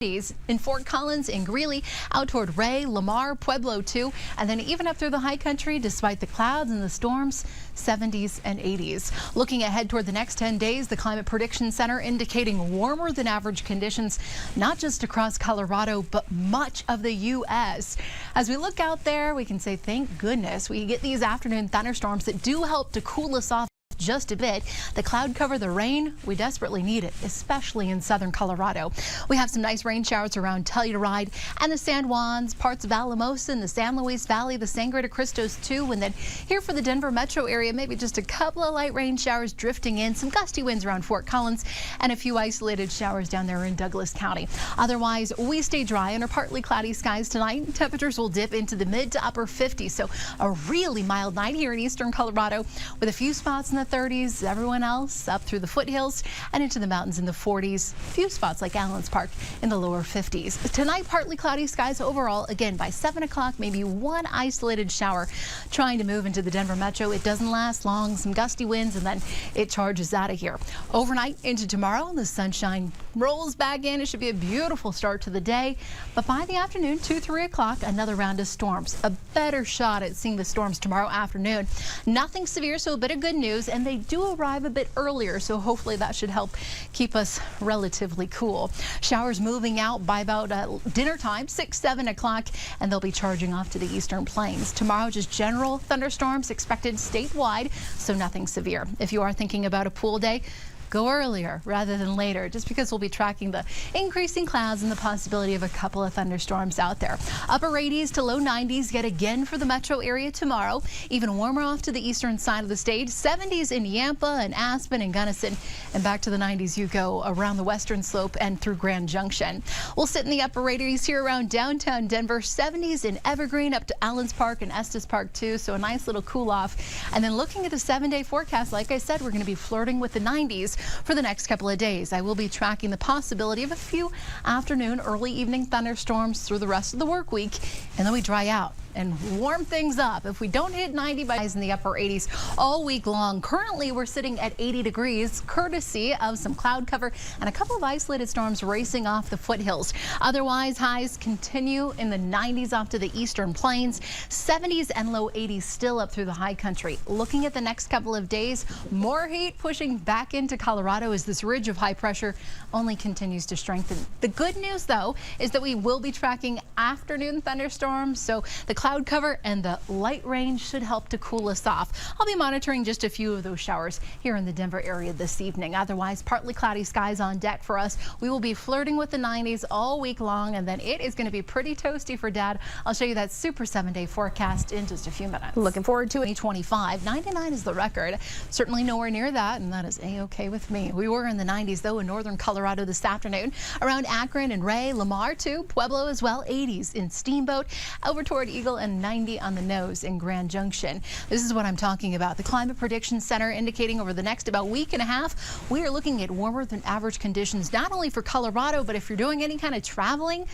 In Fort Collins, in Greeley, out toward Ray, Lamar, Pueblo too, and then even up through the high country despite the clouds and the storms, 70s and 80s. Looking ahead toward the next 10 days, the Climate Prediction Center indicating warmer than average conditions, not just across Colorado, but much of the U.S. As we look out there, we can say thank goodness we get these afternoon thunderstorms that do help to cool us off just a bit. The cloud cover, the rain, we desperately need it, especially in southern Colorado. We have some nice rain showers around Telluride and the San Juans, parts of Alamosa and the San Luis Valley, the Sangre de Cristos too. And then here for the Denver metro area, maybe just a couple of light rain showers drifting in, some gusty winds around Fort Collins, and a few isolated showers down there in Douglas County. Otherwise, we stay dry under partly cloudy skies tonight. Temperatures will dip into the mid to upper 50s, so a really mild night here in eastern Colorado with a few spots in the 30s, everyone else up through the foothills and into the mountains in the 40s. A few spots like Allen's Park in the lower 50s. Tonight, partly cloudy skies overall. Again, by 7 o'clock, maybe one isolated shower trying to move into the Denver metro. It doesn't last long, some gusty winds, and then it charges out of here. Overnight into tomorrow, the sunshine rolls back in. It should be a beautiful start to the day. But by the afternoon, 2, 3 o'clock, another round of storms. A better shot at seeing the storms tomorrow afternoon. Nothing severe, so a bit of good news. And they do arrive a bit earlier, so hopefully that should help keep us relatively cool. Showers moving out by about dinner time, 6, 7 o'clock, and they'll be charging off to the eastern plains. Tomorrow, just general thunderstorms expected statewide, so nothing severe. If you are thinking about a pool day, go earlier rather than later, just because we'll be tracking the increasing clouds and the possibility of a couple of thunderstorms out there. Upper 80s to low 90s yet again for the metro area tomorrow. Even warmer off to the eastern side of the state. 70s in Yampa and Aspen and Gunnison, and back to the 90s you go around the western slope and through Grand Junction. We'll sit in the upper 80s here around downtown Denver. 70s in Evergreen up to Allen's Park and Estes Park too, so a nice little cool off. And then looking at the 7-day forecast, like I said, we're going to be flirting with the 90s for the next couple of days. I will be tracking the possibility of a few afternoon, early evening thunderstorms through the rest of the work week, and then we dry out and warm things up. If we don't hit 90 by in the upper 80s all week long. Currently, we're sitting at 80 degrees, courtesy of some cloud cover and a couple of isolated storms racing off the foothills. Otherwise, highs continue in the 90s off to the eastern plains, 70s and low 80s still up through the high country. Looking at the next couple of days, more heat pushing back into Colorado as this ridge of high pressure only continues to strengthen. The good news, though, is that we will be tracking afternoon thunderstorms, so the cloud cover and the light rain should help to cool us off. I'll be monitoring just a few of those showers here in the Denver area this evening. Otherwise, partly cloudy skies on deck for us. We will be flirting with the 90s all week long, and then it is going to be pretty toasty for Dad. I'll show you that super 7-day forecast in just a few minutes. Looking forward to 2025. 99 is the record. Certainly nowhere near that, and that is a-okay with me. We were in the 90s, though, in northern Colorado this afternoon. Around Akron and Ray, Lamar, too. Pueblo as well. 80s in Steamboat. Over toward Eagle and 90 on the nose in Grand Junction. This is what I'm talking about. The Climate Prediction Center indicating over the next about week and a half, we are looking at warmer than average conditions, not only for Colorado, but if you're doing any kind of traveling,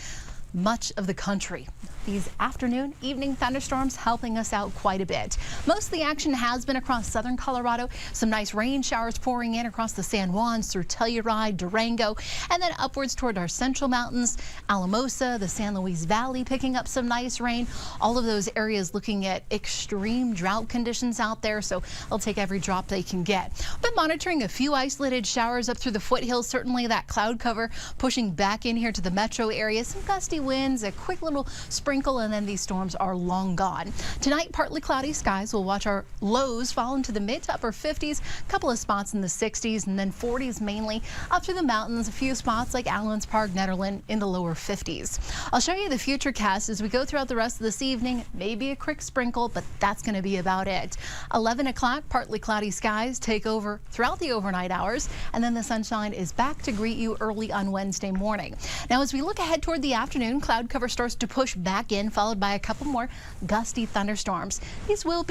much of the country. These afternoon, evening thunderstorms helping us out quite a bit. Most of the action has been across southern Colorado. Some nice rain showers pouring in across the San Juans through Telluride, Durango, and then upwards toward our central mountains, Alamosa, the San Luis Valley picking up some nice rain. All of those areas looking at extreme drought conditions out there, so they'll take every drop they can get. But monitoring a few isolated showers up through the foothills, certainly that cloud cover pushing back in here to the metro area. Some gusty winds, a quick little sprinkle, and then these storms are long gone. Tonight, partly cloudy skies. We'll watch our lows fall into the mid to upper 50s, a couple of spots in the 60s, and then 40s mainly up through the mountains. A few spots like Allen's Park, Netherland in the lower 50s. I'll show you the future cast as we go throughout the rest of this evening. Maybe a quick sprinkle, but that's going to be about it. 11 o'clock, partly cloudy skies take over throughout the overnight hours, and then the sunshine is back to greet you early on Wednesday morning. Now, as we look ahead toward the afternoon, cloud cover starts to push back back in, followed by a couple more gusty thunderstorms. These will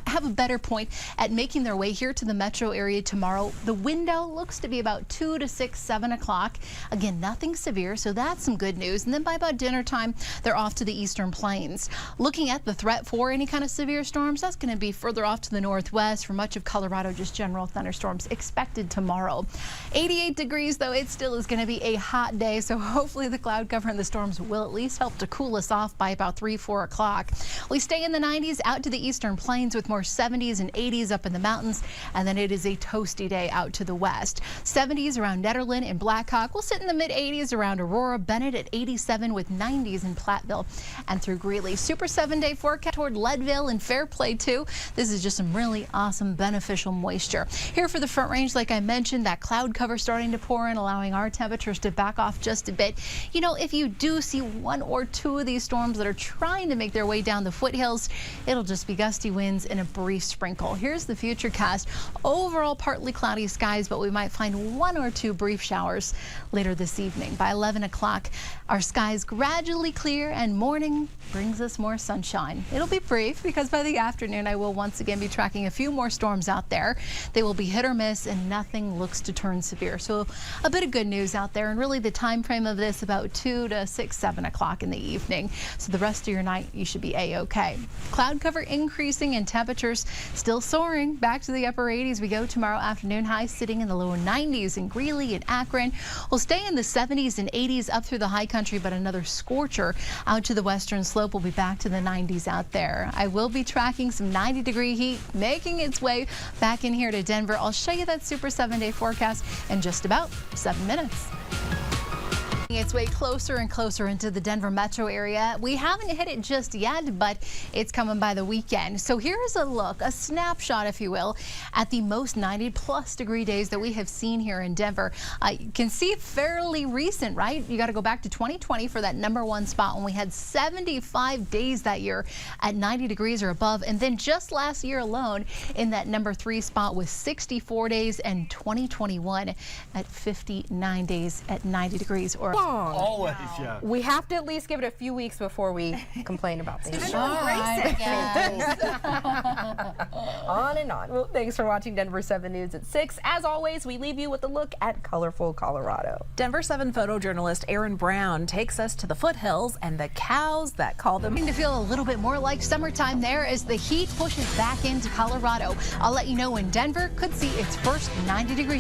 have a better point at making their way here to the metro area tomorrow. The window looks to be about 2 to 6, 7 o'clock. Again, nothing severe, so that's some good news. And then by about dinner time, they're off to the eastern plains. Looking at the threat for any kind of severe storms, that's going to be further off to the northwest. For much of Colorado, just general thunderstorms expected tomorrow. 88 degrees, though, it still is going to be a hot day, so hopefully the cloud cover and the storms will at least help to cool us off by about 3, 4 o'clock. We stay in the 90s out to the eastern plains with more 70s and 80s up in the mountains, and then it is a toasty day out to the west. 70s around Netherland and Blackhawk. We'll sit in the mid-80s around Aurora, Bennett at 87 with 90s in Platteville and through Greeley. Super 7-day forecast toward Leadville and Fairplay too. This is just some really awesome beneficial moisture. Here for the Front Range, like I mentioned, that cloud cover starting to pour in, allowing our temperatures to back off just a bit. You know, if you do see 1 or 2 of these storms that are trying to make their way down the foothills, it'll just be gusty winds and a brief sprinkle. Here's the future cast. Overall partly cloudy skies, but we might find 1 or 2 brief showers later this evening. By 11 o'clock, our skies gradually clear and morning brings us more sunshine. It'll be brief because by the afternoon I will once again be tracking a few more storms out there. They will be hit or miss and nothing looks to turn severe. So a bit of good news out there, and really the time frame of this about 2 to 6, 7 o'clock in the evening. So the rest of your night you should be a-okay. Cloud cover increasing and temperatures still soaring back to the upper 80s. We go tomorrow afternoon, highs sitting in the lower 90s in Greeley and Akron. We'll stay in the 70s and 80s up through the high country, but another scorcher out to the western slope. Will be back to the 90s out there. I will be tracking some 90-degree heat making its way back in here to Denver. I'll show you that Super 7-day forecast in just about 7 minutes. Its way closer and closer into the Denver metro area. We haven't hit it just yet, but it's coming by the weekend. So here's a look, a snapshot, if you will, at the most 90+ degree days that we have seen here in Denver. You can see fairly recent, right? You got to go back to 2020 for that #1 spot when we had 75 days that year at 90 degrees or above. And then just last year alone in that #3 spot with 64 days, and 2021 at 59 days at 90 degrees or Always, yeah. We have to at least give it a few weeks before we complain about things. All right, On and on. Well, thanks for watching Denver 7 News at 6. As always, we leave you with a look at colorful Colorado. Denver 7 photojournalist Aaron Brown takes us to the foothills and the cows that call them. To feel a little bit more like summertime there as the heat pushes back into Colorado. I'll let you know when Denver could see its first 90-degree